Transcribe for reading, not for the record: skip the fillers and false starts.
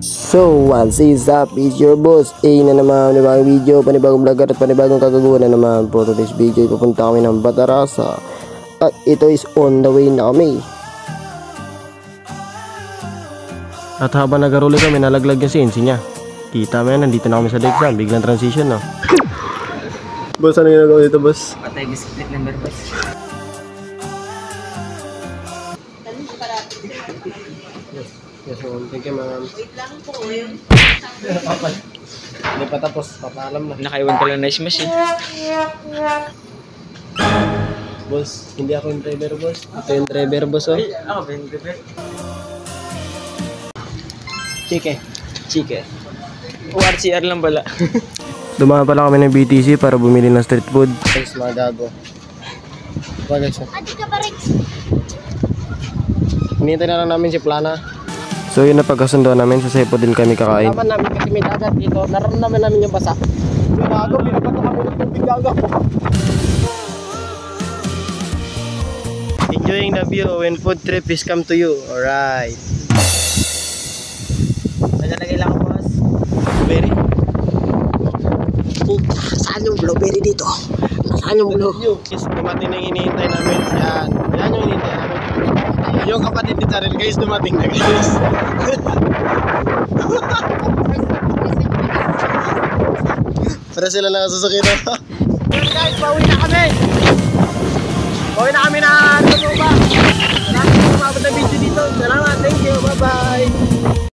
So, what is up? It's your boss A na naman, panibagong video, panibagong vlog at panibagong kagagawa na naman. For today's video, ipupunta kami ng Batarasa at ito is on the way na kami. At habang nagaruli kami, nalaglag yung CNC niya. Kita mo yan, nandito na kami sa Dexam, biglang transition no. Boss, ano yung nagawa dito, boss? Patay biscuit number, boss. Yes, ma'am. Thank you, ma'am. Wait lang po yun. Hindi pa tapos, papaalam na. Nakaiwan ka lang na smash eh. Boss, hindi ako yung driver, boss. Ito yung driver, boss, oh. Ako ba yung driver? Chike. ORCR lang pala. Dumaan pala kami ng BTC para bumili ng street food. Guys, mga gago. Bagay siya. Adi ka ba, Rex? Hinihintay na lang namin si Plana. So yun na pagkasundo namin, sa Sepo din kami kakain. Naman namin kasi may dagat dito, naramdaman namin yung basa. Yung gago, binabato kami ng tubig gago. Enjoying the view when food trip is come to you. Alright. Nalagay lang ako, boss. Blueberry. Saan yung blueberry dito? Saan yung blue? Guys, dumating na yung hinihintay namin. Yan yung hinihintay namin. Yung kapatid ni Taril, guys, dumating na guys. Para sila lang susukino. Guys, pauwi na kami. Pauwi na kami na Tutuba. Salamat sa mga video dito. Salamat, thank you, bye bye.